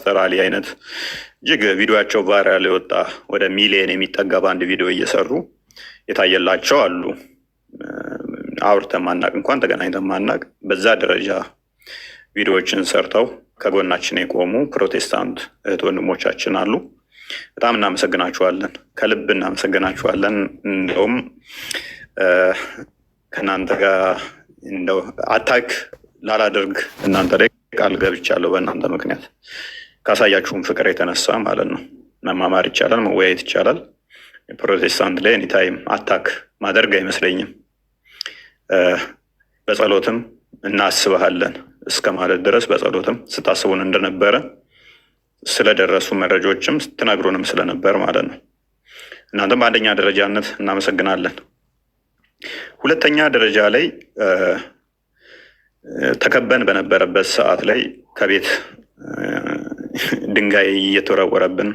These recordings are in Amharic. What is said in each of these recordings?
ፓስተር አሊ አይነት እጅግ ቪዲዮቸው ቫይራል የወጣ ወደ ሚሊየን የሚጠጋ በአንድ ቪዲዮ እየሰሩ የታየላቸው አሉ። አውርተን ማናቅ እንኳን ተገናኝተን ማናቅ በዛ ደረጃ ቪዲዮዎችን ሰርተው ከጎናችን የቆሙ ፕሮቴስታንት እህት ወንድሞቻችን አሉ። በጣም እናመሰግናችኋለን፣ ከልብ እናመሰግናችኋለን። እንደውም ከእናንተ ጋር እንደው አታክ ላላደርግ እናንተ ላይ ቃል ገብቻለሁ። በእናንተ ምክንያት ካሳያችሁም ፍቅር የተነሳ ማለት ነው። መማማር ይቻላል፣ መወያየት ይቻላል። ፕሮቴስታንት ላይ ኤኒታይም አታክ ማደርግ አይመስለኝም። በጸሎትም እናስብሃለን እስከ ማለት ድረስ በጸሎትም ስታስቡን እንደነበረ ስለደረሱ መረጃዎችም ስትነግሩንም ስለነበር ማለት ነው። እናንተም በአንደኛ ደረጃነት እናመሰግናለን። ሁለተኛ ደረጃ ላይ ተከበን በነበረበት ሰዓት ላይ ከቤት ድንጋይ እየተወረወረብን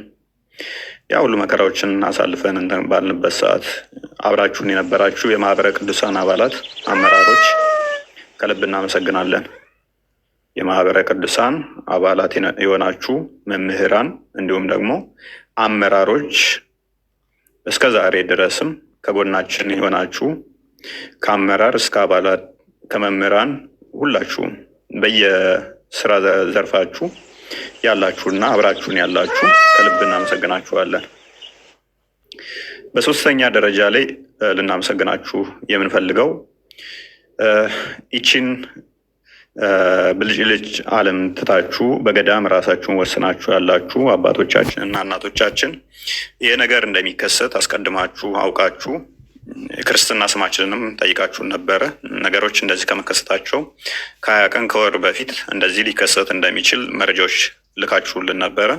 ያ ሁሉ መከራዎችን አሳልፈን ባልንበት ሰዓት አብራችሁን የነበራችሁ የማህበረ ቅዱሳን አባላት፣ አመራሮች ከልብ እናመሰግናለን። የማህበረ ቅዱሳን አባላት የሆናችሁ መምህራን፣ እንዲሁም ደግሞ አመራሮች እስከ ዛሬ ድረስም ከጎናችን የሆናችሁ ከአመራር እስከ አባላት ከመምህራን ሁላችሁም በየስራ ዘርፋችሁ ያላችሁና አብራችሁን ያላችሁ ከልብ እናመሰግናችኋለን። በሶስተኛ ደረጃ ላይ ልናመሰግናችሁ የምንፈልገው ይቺን ብልጭልጭ ዓለም ትታችሁ በገዳም ራሳችሁን ወስናችሁ ያላችሁ አባቶቻችን እና እናቶቻችን ይሄ ነገር እንደሚከሰት አስቀድማችሁ አውቃችሁ ክርስትና ስማችንንም ጠይቃችሁን ነበረ። ነገሮች እንደዚህ ከመከሰታቸው ከ20 ቀን ከወር በፊት እንደዚህ ሊከሰት እንደሚችል መረጃዎች ልካችሁልን ነበረ።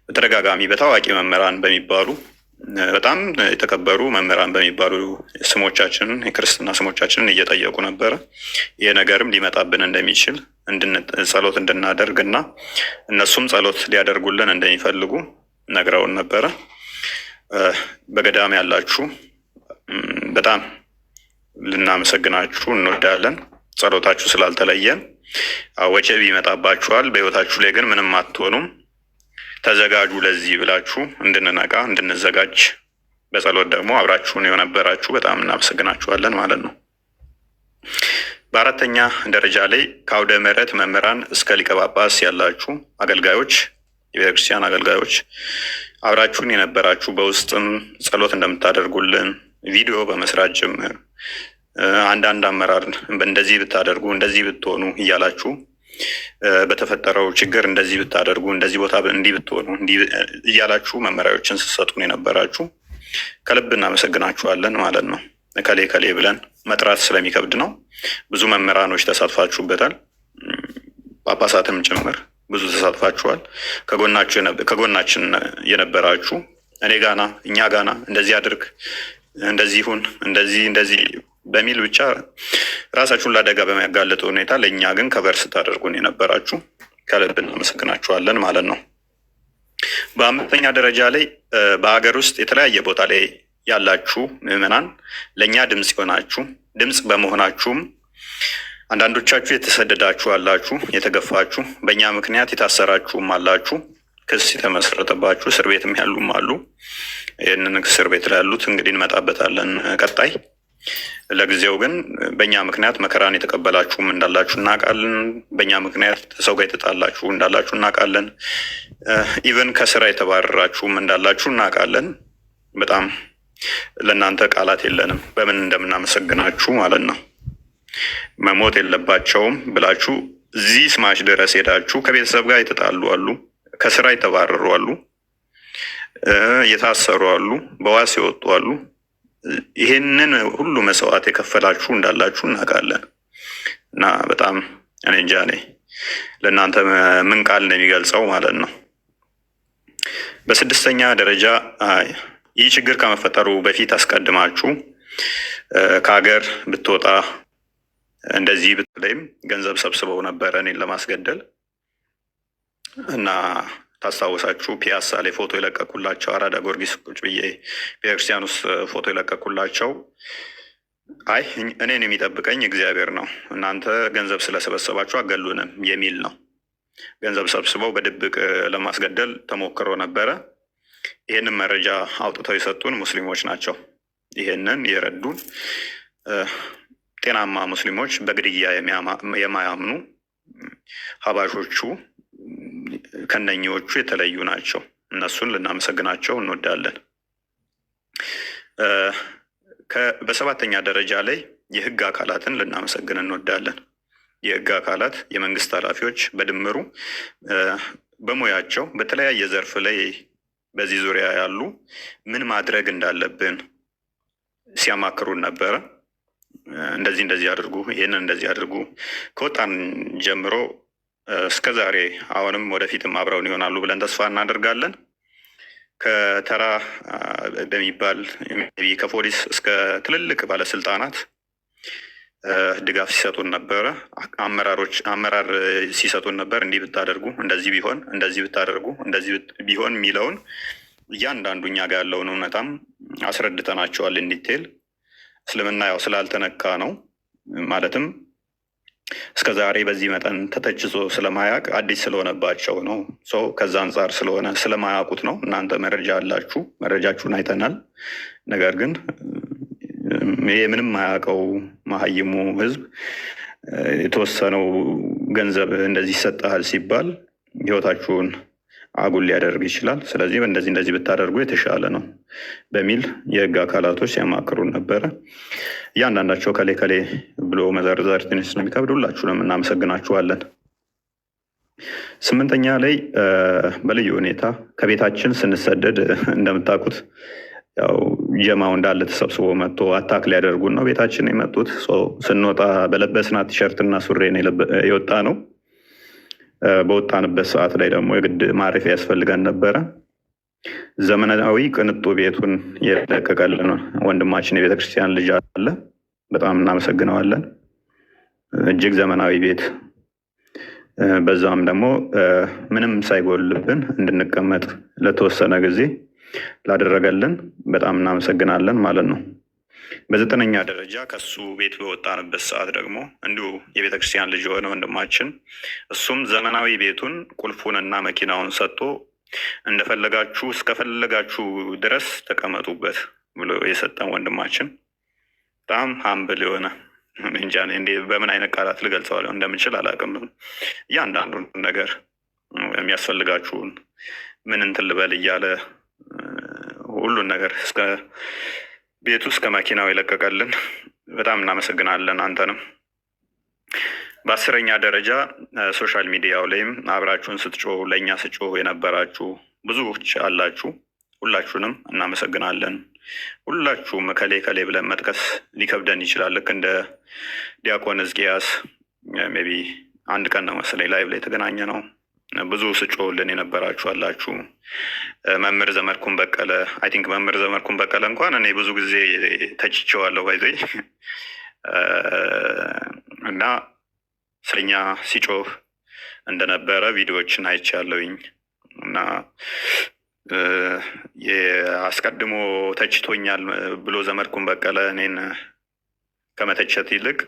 በተደጋጋሚ በታዋቂ መምህራን በሚባሉ በጣም የተከበሩ መምህራን በሚባሉ ስሞቻችንን የክርስትና ስሞቻችንን እየጠየቁ ነበረ። ይህ ነገርም ሊመጣብን እንደሚችል ጸሎት እንድናደርግና እነሱም ጸሎት ሊያደርጉልን እንደሚፈልጉ ነግረውን ነበረ። በገዳም ያላችሁ በጣም ልናመሰግናችሁ እንወዳለን። ጸሎታችሁ ስላልተለየን ወጀብ ይመጣባችኋል፣ በህይወታችሁ ላይ ግን ምንም አትሆኑም፣ ተዘጋጁ ለዚህ ብላችሁ እንድንነቃ እንድንዘጋጅ በጸሎት ደግሞ አብራችሁን የነበራችሁ በጣም እናመሰግናችኋለን ማለት ነው። በአራተኛ ደረጃ ላይ ከአውደ ምሕረት መምህራን እስከ ሊቀ ጳጳስ ያላችሁ አገልጋዮች፣ የቤተክርስቲያን አገልጋዮች አብራችሁን የነበራችሁ በውስጥም ጸሎት እንደምታደርጉልን ቪዲዮ በመስራት ጭምር አንዳንድ አመራር እንደዚህ ብታደርጉ እንደዚህ ብትሆኑ እያላችሁ በተፈጠረው ችግር እንደዚህ ብታደርጉ እንደዚህ ቦታ እንዲህ ብትሆኑ እያላችሁ መመሪያዎችን ስትሰጡን የነበራችሁ ከልብ እናመሰግናችኋለን ማለት ነው። ከሌ ከሌ ብለን መጥራት ስለሚከብድ ነው። ብዙ መምህራኖች ተሳትፋችሁበታል፣ ጳጳሳትም ጭምር ብዙ ተሳትፋችኋል። ከጎናችን የነበራችሁ እኔ ጋና እኛ ጋና እንደዚህ አድርግ እንደዚህ ይሁን እንደዚህ በሚል ብቻ ራሳችሁን ለአደጋ በሚያጋልጥ ሁኔታ ለእኛ ግን ከበር ስታደርጉን የነበራችሁ ከልብ እናመሰግናችኋለን ማለት ነው። በአምስተኛ ደረጃ ላይ በሀገር ውስጥ የተለያየ ቦታ ላይ ያላችሁ ምዕመናን ለእኛ ድምፅ የሆናችሁ ድምፅ በመሆናችሁም አንዳንዶቻችሁ የተሰደዳችሁ አላችሁ፣ የተገፋችሁ በእኛ ምክንያት የታሰራችሁም አላችሁ፣ ክስ የተመሰረተባችሁ እስር ቤትም ያሉም አሉ። ይህንን እስር ቤት ላይ ያሉት እንግዲህ እንመጣበታለን ቀጣይ። ለጊዜው ግን በእኛ ምክንያት መከራን የተቀበላችሁም እንዳላችሁ እናውቃለን። በእኛ ምክንያት ሰው ጋር የተጣላችሁ እንዳላችሁ እናውቃለን። ኢቨን ከስራ የተባረራችሁም እንዳላችሁ እናውቃለን። በጣም ለእናንተ ቃላት የለንም በምን እንደምናመሰግናችሁ ማለት ነው። መሞት የለባቸውም ብላችሁ እዚህ ስማሽ ድረስ ሄዳችሁ ከቤተሰብ ጋር የተጣሉ አሉ፣ ከስራ የተባረሩ አሉ፣ የታሰሩ አሉ፣ በዋስ የወጡ አሉ። ይሄንን ሁሉ መስዋዕት የከፈላችሁ እንዳላችሁ እናውቃለን እና በጣም እኔ እንጃ ለእናንተ ምን ቃል እንደሚገልጸው ማለት ነው። በስድስተኛ ደረጃ ይህ ችግር ከመፈጠሩ በፊት አስቀድማችሁ ከሀገር ብትወጣ እንደዚህ ብትለይም ገንዘብ ሰብስበው ነበረ እኔን ለማስገደል እና ታስታውሳችሁ ፒያሳ ላይ ፎቶ የለቀኩላቸው አራዳ ጊዮርጊስ ቁጭ ብዬ ቤተክርስቲያን ውስጥ ፎቶ የለቀኩላቸው አይ እኔን የሚጠብቀኝ እግዚአብሔር ነው፣ እናንተ ገንዘብ ስለሰበሰባችሁ አገሉንም የሚል ነው። ገንዘብ ሰብስበው በድብቅ ለማስገደል ተሞክሮ ነበረ። ይህንን መረጃ አውጥተው የሰጡን ሙስሊሞች ናቸው። ይህንን የረዱን ጤናማ ሙስሊሞች፣ በግድያ የማያምኑ ሀባሾቹ ከነኚዎቹ የተለዩ ናቸው። እነሱን ልናመሰግናቸው እንወዳለን። በሰባተኛ ደረጃ ላይ የህግ አካላትን ልናመሰግን እንወዳለን። የህግ አካላት፣ የመንግስት ኃላፊዎች በድምሩ በሙያቸው በተለያየ ዘርፍ ላይ በዚህ ዙሪያ ያሉ ምን ማድረግ እንዳለብን ሲያማክሩን ነበረ። እንደዚህ አድርጉ፣ ይህንን እንደዚህ አድርጉ። ከወጣን ጀምሮ እስከ ዛሬ አሁንም ወደፊትም አብረውን ይሆናሉ ብለን ተስፋ እናደርጋለን። ከተራ በሚባል ከፖሊስ እስከ ትልልቅ ባለስልጣናት ድጋፍ ሲሰጡን ነበረ። አመራር ሲሰጡን ነበር። እንዲህ ብታደርጉ፣ እንደዚህ ቢሆን፣ እንደዚህ ብታደርጉ፣ እንደዚህ ቢሆን የሚለውን እያንዳንዱ እኛ ጋር ያለውን እውነታም አስረድተናቸዋል። እንዲቴል እስልምና ያው ስላልተነካ ነው ማለትም እስከ ዛሬ በዚህ መጠን ተተችቶ ስለማያውቅ አዲስ ስለሆነባቸው ነው። ሰው ከዛ አንጻር ስለሆነ ስለማያውቁት ነው። እናንተ መረጃ አላችሁ፣ መረጃችሁን አይተናል። ነገር ግን ይሄ ምንም ማያውቀው መሀይሙ ህዝብ የተወሰነው ገንዘብ እንደዚህ ይሰጥሃል ሲባል ህይወታችሁን አጉል ሊያደርግ ይችላል። ስለዚህ እንደዚህ ብታደርጉ የተሻለ ነው በሚል የህግ አካላቶች ሲያማክሩን ነበረ። እያንዳንዳቸው ከሌ ብሎ መዘርዘር ትንሽ ስለሚከብድ ሁላችሁንም እናመሰግናችኋለን። ስምንተኛ ላይ በልዩ ሁኔታ ከቤታችን ስንሰደድ እንደምታውቁት ያው ጀማው እንዳለ ተሰብስቦ መጥቶ አታክ ሊያደርጉን ነው ቤታችን የመጡት። ስንወጣ በለበስናት ቲሸርትና ሱሪ የወጣ ነው። በወጣንበት ሰዓት ላይ ደግሞ የግድ ማረፊያ ያስፈልገን ነበረ። ዘመናዊ ቅንጡ ቤቱን የለቀቀልን ወንድማችን የቤተክርስቲያን ልጅ አለ። በጣም እናመሰግነዋለን። እጅግ ዘመናዊ ቤት፣ በዛም ደግሞ ምንም ሳይጎልብን እንድንቀመጥ ለተወሰነ ጊዜ ላደረገልን በጣም እናመሰግናለን ማለት ነው። በዘጠነኛ ደረጃ ከሱ ቤት በወጣንበት ሰዓት ደግሞ እንዲሁ የቤተክርስቲያን ልጅ የሆነ ወንድማችን እሱም ዘመናዊ ቤቱን ቁልፉንና መኪናውን ሰጥቶ እንደፈለጋችሁ እስከፈለጋችሁ ድረስ ተቀመጡበት ብሎ የሰጠን ወንድማችን በጣም ሀምብል የሆነ እንጃ እንዴ በምን አይነት ቃላት ልገልጸው እንደምችል አላውቅም። እያንዳንዱን ነገር የሚያስፈልጋችሁን ምን እንትን ልበል እያለ ሁሉን ነገር እስከ ቤቱ እስከ መኪናው የለቀቀልን በጣም እናመሰግናለን አንተንም። በአስረኛ ደረጃ ሶሻል ሚዲያው ላይም አብራችሁን ስትጮሁ ለእኛ ስጮሁ የነበራችሁ ብዙዎች አላችሁ። ሁላችሁንም እናመሰግናለን። ሁላችሁም ከሌ ብለን መጥቀስ ሊከብደን ይችላል። ልክ እንደ ዲያቆን ሕዝቅያስ ሜይ ቢ አንድ ቀን ነው መሰለኝ ላይቭ ላይ የተገናኘ ነው። ብዙ ስጮህልን የነበራችሁ አላችሁ። መምህር ዘመድኩን በቀለ አይ ቲንክ መምህር ዘመድኩን በቀለ እንኳን እኔ ብዙ ጊዜ ተችቼዋለሁ ባይዘ እና ስለኛ ሲጮህ እንደነበረ ቪዲዮዎችን አይቻለሁኝ እና አስቀድሞ ተችቶኛል ብሎ ዘመድኩን በቀለ እኔን ከመተቸት ይልቅ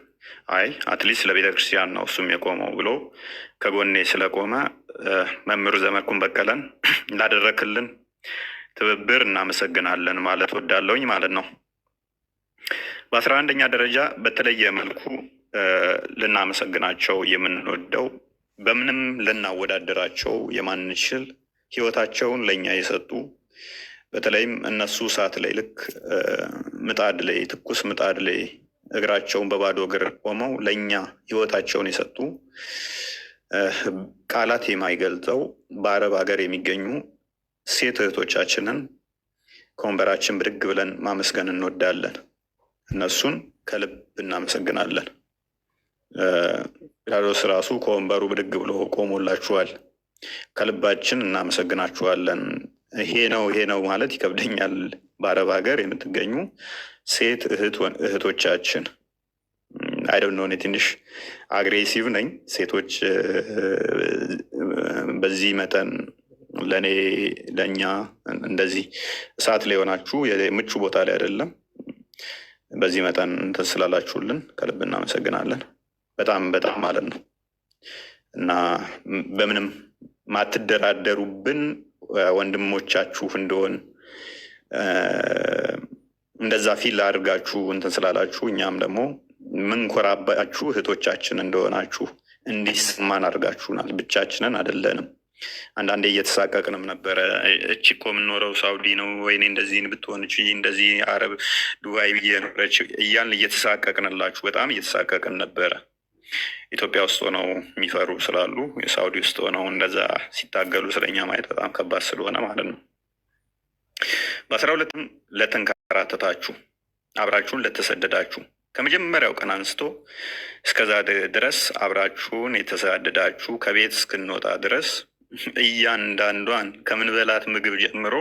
አይ አትሊስት ለቤተ ክርስቲያን ነው እሱም የቆመው ብሎ ከጎኔ ስለቆመ መምህሩ ዘመድኩን በቀለን ላደረክልን ትብብር እናመሰግናለን ማለት ወዳለውኝ ማለት ነው። በ11ኛ ደረጃ በተለየ መልኩ ልናመሰግናቸው የምንወደው በምንም ልናወዳደራቸው የማንችል ህይወታቸውን ለእኛ የሰጡ በተለይም እነሱ ሰዓት ላይ ልክ ምጣድ ላይ ትኩስ ምጣድ ላይ እግራቸውን በባዶ እግር ቆመው ለእኛ ህይወታቸውን የሰጡ ቃላት የማይገልጸው በአረብ ሀገር የሚገኙ ሴት እህቶቻችንን ከወንበራችን ብድግ ብለን ማመስገን እንወዳለን። እነሱን ከልብ እናመሰግናለን። ፒላዶስ ራሱ ከወንበሩ ብድግ ብሎ ቆሞላችኋል። ከልባችን እናመሰግናችኋለን። ይሄ ነው ማለት ይከብደኛል። በአረብ ሀገር የምትገኙ ሴት እህቶቻችን አይደን ነው። እኔ ትንሽ አግሬሲቭ ነኝ። ሴቶች በዚህ መጠን ለእኛ እንደዚህ እሳት ላይ ሆናችሁ ምቹ ቦታ ላይ አይደለም። በዚህ መጠን እንትን ስላላችሁልን ከልብ እናመሰግናለን። በጣም ማለት ነው። እና በምንም ማትደራደሩብን ወንድሞቻችሁ እንደሆን እንደዛ ፊል አድርጋችሁ እንትን ስላላችሁ እኛም ደግሞ ምንኮራባችሁ እህቶቻችን እንደሆናችሁ እንዲሰማን አድርጋችሁናል። ብቻችንን አይደለንም። አንዳንዴ እየተሳቀቅንም ነበረ። እቺ እኮ የምንኖረው ሳውዲ ነው፣ ወይኔ እንደዚህ ብትሆን እቺ እንደዚህ አረብ ዱባይ እየኖረች እያልን እየተሳቀቅንላችሁ በጣም እየተሳቀቅን ነበረ። ኢትዮጵያ ውስጥ ሆነው የሚፈሩ ስላሉ የሳውዲ ውስጥ ሆነው እንደዛ ሲታገሉ ስለኛ ማየት በጣም ከባድ ስለሆነ ማለት ነው። በ12 ለተንከራተታችሁ አብራችሁን ለተሰደዳችሁ ከመጀመሪያው ቀን አንስቶ እስከዛ ድረስ አብራችሁን የተሰደዳችሁ ከቤት እስክንወጣ ድረስ እያንዳንዷን ከምንበላት ምግብ ጀምሮ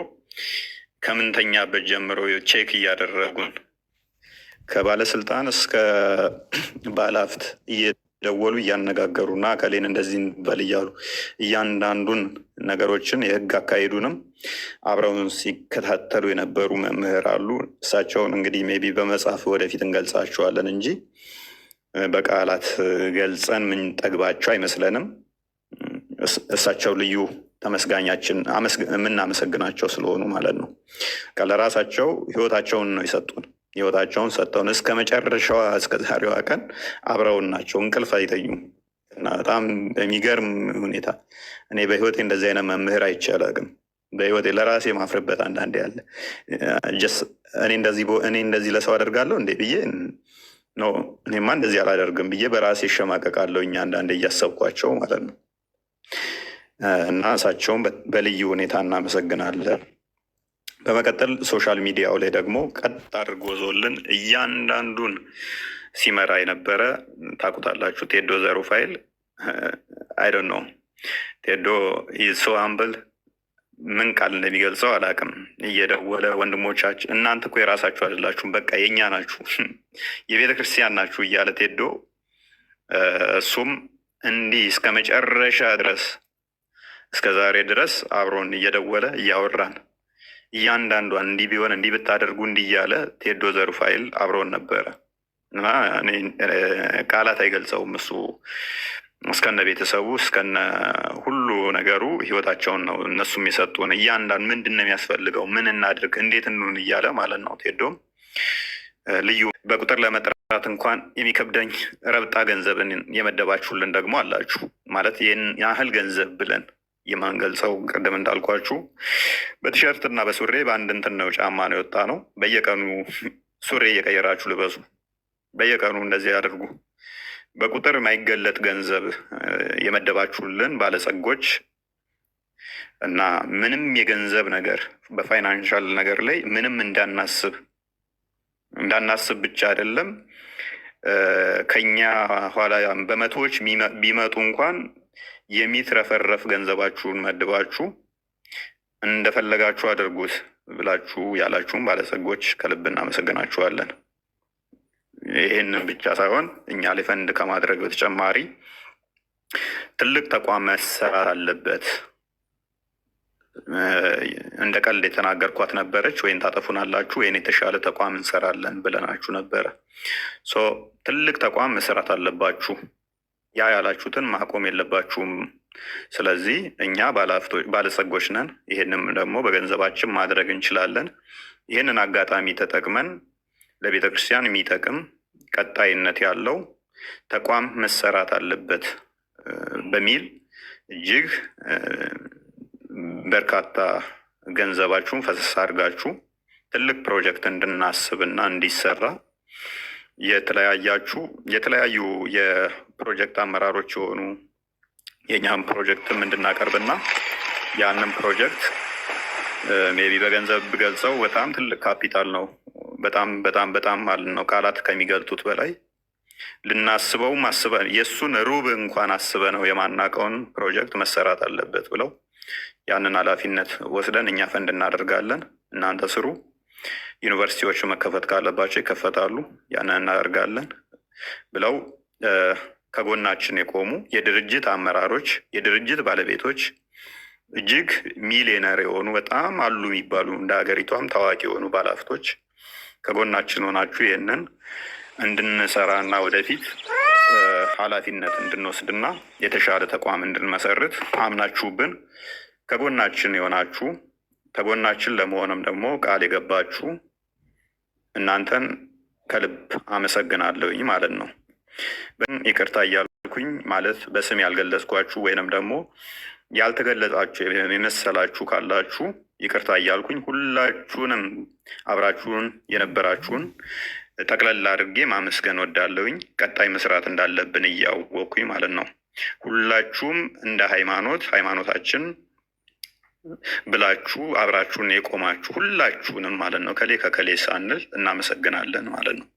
ከምንተኛበት ጀምሮ ቼክ እያደረጉን ከባለስልጣን እስከ ባለሀብት እየደወሉ እያነጋገሩና ከሌን እንደዚህ በል እያሉ እያንዳንዱን ነገሮችን የህግ አካሄዱንም አብረውን ሲከታተሉ የነበሩ መምህር አሉ። እሳቸውን እንግዲህ ሜቢ በመጽሐፍ ወደፊት እንገልጻቸዋለን እንጂ በቃላት ገልጸን ምንጠግባቸው አይመስለንም። እሳቸው ልዩ ተመስጋኛችን የምናመሰግናቸው ስለሆኑ ማለት ነው። ለራሳቸው ህይወታቸውን ነው የሰጡን። ህይወታቸውን ሰጥተውን እስከ መጨረሻዋ እስከ ዛሬዋ ቀን አብረውን ናቸው። እንቅልፍ አይተኙም እና በጣም በሚገርም ሁኔታ እኔ በህይወቴ እንደዚህ አይነት መምህር አይቼ አላውቅም። በህይወቴ ለራሴ ማፍርበት አንዳንዴ ያለ እኔ እንደዚህ ለሰው አደርጋለሁ እንዴ ብዬ ነው፣ እኔማ እንደዚህ አላደርግም ብዬ በራሴ እሸማቀቃለሁ። እኛ አንዳንዴ እያሰብኳቸው ማለት ነው። እና እሳቸውን በልዩ ሁኔታ እናመሰግናለን። በመቀጠል ሶሻል ሚዲያው ላይ ደግሞ ቀጥ አድርጎ ዞልን እያንዳንዱን ሲመራ የነበረ ታውቁታላችሁ፣ ቴዶ ዘሩፋኤል አይዶን ነው። ቴዶ ሶ አምብል ምን ቃል እንደሚገልጸው አላውቅም። እየደወለ ወንድሞቻችን እናንተ እኮ የራሳችሁ አይደላችሁም፣ በቃ የእኛ ናችሁ፣ የቤተ ክርስቲያን ናችሁ እያለ ቴዶ እሱም እንዲህ እስከ መጨረሻ ድረስ እስከ ዛሬ ድረስ አብሮን እየደወለ እያወራን እያንዳንዷን እንዲህ ቢሆን እንዲህ ብታደርጉ እንዲህ እያለ ቴዶ ዘሩፋኤል አብሮን ነበረ እና ቃላት አይገልጸውም። እሱ እስከነ ቤተሰቡ እስከነ ሁሉ ነገሩ ህይወታቸውን ነው እነሱም የሰጡን። እያንዳንዱ ምንድን ነው የሚያስፈልገው፣ ምን እናድርግ፣ እንዴት እንሁን እያለ ማለት ነው። ቴዶም ልዩ በቁጥር ለመጥራት እንኳን የሚከብደኝ ረብጣ ገንዘብን የመደባችሁልን ደግሞ አላችሁ። ማለት ይህን ያህል ገንዘብ ብለን የማንገልጸው ቅድም እንዳልኳችሁ በቲሸርት እና በሱሬ በአንድ እንትን ነው ጫማ ነው የወጣ ነው። በየቀኑ ሱሬ እየቀየራችሁ ልበሱ፣ በየቀኑ እንደዚህ ያደርጉ። በቁጥር የማይገለጥ ገንዘብ የመደባችሁልን ባለጸጎች እና ምንም የገንዘብ ነገር በፋይናንሻል ነገር ላይ ምንም እንዳናስብ ብቻ አይደለም ከኛ ኋላ በመቶዎች ቢመጡ እንኳን የሚትረፈረፍ ገንዘባችሁን መድባችሁ እንደፈለጋችሁ አድርጉት ብላችሁ ያላችሁም ባለጸጎች ከልብ እናመሰግናችኋለን። ይህንን ብቻ ሳይሆን እኛ ላይ ፈንድ ከማድረግ በተጨማሪ ትልቅ ተቋም መሰራት አለበት። እንደ ቀልድ የተናገርኳት ነበረች፣ ወይም ታጠፉናላችሁ ወይም የተሻለ ተቋም እንሰራለን ብለናችሁ ነበረ። ትልቅ ተቋም መሰራት አለባችሁ። ያ ያላችሁትን ማቆም የለባችሁም። ስለዚህ እኛ ባለጸጎች ነን። ይህንም ደግሞ በገንዘባችን ማድረግ እንችላለን። ይህንን አጋጣሚ ተጠቅመን ለቤተ ክርስቲያን የሚጠቅም ቀጣይነት ያለው ተቋም መሰራት አለበት በሚል እጅግ በርካታ ገንዘባችሁን ፈሰስ አድርጋችሁ ትልቅ ፕሮጀክት እንድናስብና እንዲሰራ የተለያዩ የፕሮጀክት አመራሮች የሆኑ የእኛም ፕሮጀክትም እንድናቀርብና ያንን ፕሮጀክት ሜቢ በገንዘብ ብገልጸው በጣም ትልቅ ካፒታል ነው። በጣም ማለት ነው ቃላት ከሚገልጡት በላይ ልናስበውም አስበን የእሱን ሩብ እንኳን አስበ ነው የማናውቀውን ፕሮጀክት መሰራት አለበት ብለው ያንን ኃላፊነት ወስደን እኛ ፈንድ እናደርጋለን፣ እናንተ ስሩ። ዩኒቨርሲቲዎቹ መከፈት ካለባቸው ይከፈታሉ፣ ያንን እናደርጋለን ብለው ከጎናችን የቆሙ የድርጅት አመራሮች፣ የድርጅት ባለቤቶች እጅግ ሚሊዮነር የሆኑ በጣም አሉ የሚባሉ እንደ ሀገሪቷም ታዋቂ የሆኑ ባለሀብቶች ከጎናችን ሆናችሁ ይህንን እንድንሰራ እና ወደፊት ኃላፊነት እንድንወስድና የተሻለ ተቋም እንድንመሰርት አምናችሁብን ከጎናችን የሆናችሁ ከጎናችን ለመሆንም ደግሞ ቃል የገባችሁ እናንተን ከልብ አመሰግናለሁኝ ማለት ነው። ይቅርታ እያልኩኝ ማለት በስም ያልገለጽኳችሁ ወይንም ደግሞ ያልተገለጻችሁ የመሰላችሁ ካላችሁ ይቅርታ እያልኩኝ ሁላችሁንም አብራችሁን የነበራችሁን ጠቅለል አድርጌ ማመስገን ወዳለሁኝ። ቀጣይ መስራት እንዳለብን እያወቅኩኝ ማለት ነው። ሁላችሁም እንደ ሃይማኖታችን ብላችሁ አብራችሁን የቆማችሁ ሁላችሁንም ማለት ነው ከሌ ከከሌ ሳንል እናመሰግናለን ማለት ነው።